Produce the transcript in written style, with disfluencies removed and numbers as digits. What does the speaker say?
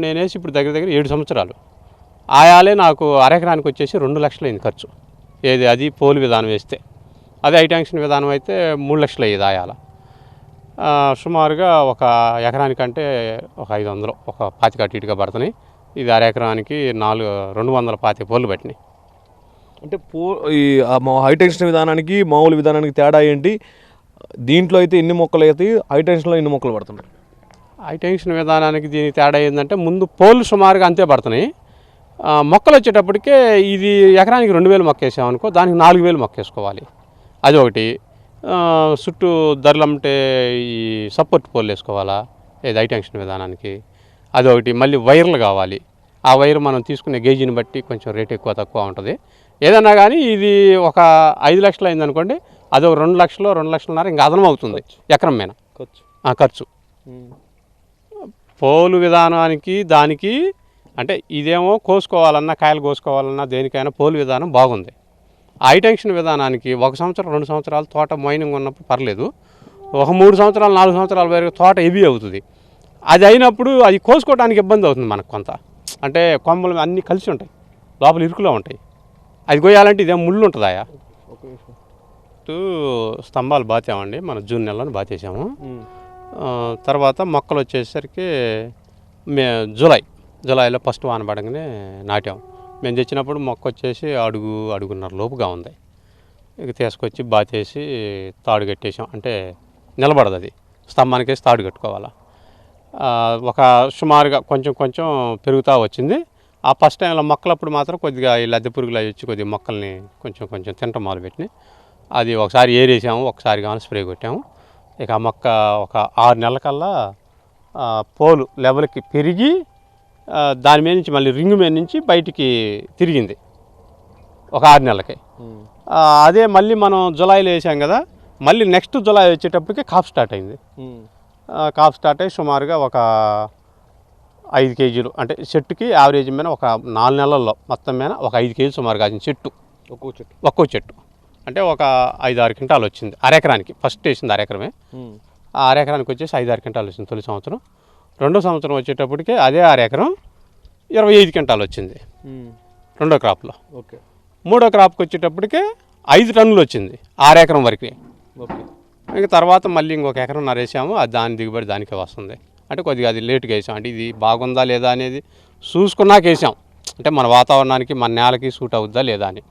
నేనేసి ఇప్పుడు దగ్గర దగ్గర 7 సంవత్సరాలు. ఆయాలే నాకు అరెకరానికి వచ్చేసి 2 లక్షలు అయింది ఖర్చు. ఏది అది పోలు విధానం వేస్తే. అదే హైటెన్షన్ విధానం అయితే 3 లక్షలు అయ్యేది ఆయాల. సుమారుగా ఒక ఎకరానికంటే ఒక 500 ఒక 25 అటు ఇటుగా పడుతున్నాయి. ఇది అరెకరానికి 225 పోలు పట్టినాయి. అంటే ఈ హైటెన్షన్ విధానానికి మామూలు విధానానికి తేడా ఏంటి? దీంట్లో అయితే ఎన్ని మొక్కలు అవుతాయి, హైటెన్షన్లో ఎన్ని మొక్కలు పడుతున్నాయి? హైటెన్షన్ విధానానికి దీనికి తేడా ఏంటంటే ముందు పోలు సుమారుగా అంతే పడుతున్నాయి. మొక్కలు వచ్చేటప్పటికే ఇది ఎకరానికి 2000 మొక్క వేసామనుకో, దానికి 4000 మొక్క వేసుకోవాలి. అది ఒకటి. చుట్టూ ధరలంటే ఈ సపోర్ట్ పోల్ వేసుకోవాలా ఏది హైటెన్షన్ విధానానికి, అదొకటి. మళ్ళీ వైర్లు కావాలి. ఆ వైర్ మనం తీసుకునే గేజీని బట్టి కొంచెం రేట్ ఎక్కువ తక్కువ ఉంటుంది. ఏదన్నా కానీ ఇది ఒక 5 లక్షలు అయిందనుకోండి, అది ఒక 2 లక్షలు 2 లక్షలన్నర ఇంకా అదనం అవుతుంది ఎకరం మీద ఖర్చు. పోలు విధానానికి దానికి అంటే ఇదేమో కోసుకోవాలన్నా, కాయలు కోసుకోవాలన్నా దేనికైనా పోలు విధానం బాగుంది. హైటెన్షన్ విధానానికి 1 సంవత్సరం 2 సంవత్సరాలు తోట మైనింగ్ ఉన్నప్పుడు పర్లేదు, ఒక 3 సంవత్సరాలు 4 సంవత్సరాల వరకు తోట హెవీ అవుతుంది. అది అయినప్పుడు అది కోసుకోవడానికి ఇబ్బంది అవుతుంది మనకు కొంత. అంటే కొమ్మలు అన్నీ కలిసి ఉంటాయి, లోపల ఇరుకులో ఉంటాయి. అది కోయాలంటే ఇదేం ముళ్ళు ఉంటుందాయా. స్తంభాలు బాతామండి, మన జూన్ నెలలో బాతేసాము. తర్వాత మొక్కలు వచ్చేసరికి జూలైలో ఫస్ట్ వాన పడగానే నాటాం. మేము తెచ్చినప్పుడు మొక్క వచ్చేసి అడుగున్నర లోపుగా ఉంది. ఇక తీసుకొచ్చి బాతేసి తాడు కట్టేసాం. అంటే నిలబడదు, అది స్తంభానికేసి తాడు కట్టుకోవాలా. ఒక సుమారుగా కొంచెం పెరుగుతూ వచ్చింది. ఆ ఫస్ట్ టైంలో మొక్కలప్పుడు మాత్రం కొద్దిగా ఈ లద్దె పురుగులు అవి వచ్చి కొద్దిగా మొక్కల్ని కొంచెం తింటం మొదలుపెట్టినాయి. అది ఒకసారి ఏరేసాము, ఒకసారి కానీ స్ప్రే కొట్టాము. ఇక ఆ మొక్క ఒక 6 నెలల కల్లా పోలు లెవెల్కి పెరిగి దాని మీద నుంచి మళ్ళీ రింగు మీద నుంచి బయటికి తిరిగింది ఒక 6 నెలలకి. అదే మళ్ళీ మనం జులైలో వేసాం కదా, మళ్ళీ నెక్స్ట్ జులై వచ్చేటప్పటికి కాపు స్టార్ట్ అయింది. కాపు స్టార్ట్ అయ్యి సుమారుగా ఒక 5 కేజీలు, అంటే చెట్టుకి యావరేజ్ మీద ఒక 4 నెలల్లో మొత్తం మీద ఒక 5 కేజీలు సుమారు కాసిన చెట్టు, ఒక్కో చెట్టు. అంటే ఒక 5-6 క్వింటాలు వచ్చింది అరెకరానికి. ఫస్ట్ వేసింది అరెకరమే. ఆ అరెకరానికి వచ్చేసి 5-6 క్వింటాలు వచ్చింది తొలి సంవత్సరం. రెండో సంవత్సరం వచ్చేటప్పటికే అదే అరెకరం 25 క్వింటాలు వచ్చింది రెండో క్రాప్లో. మూడో క్రాప్కి వచ్చేటప్పటికే 5 టన్నులు వచ్చింది 6 ఎకరం వరకు. ఇంకా తర్వాత మళ్ళీ ఇంకొక ఎకరం నరేసాము, అది దాని దిగుబడి దానికే వస్తుంది. అంటే కొద్దిగా అది లేట్గా వేసాం. అంటే ఇది బాగుందా లేదా అనేది చూసుకున్నాక వేసాం. అంటే మన వాతావరణానికి మన నేలకి సూట్ అవుద్దా లేదా అని.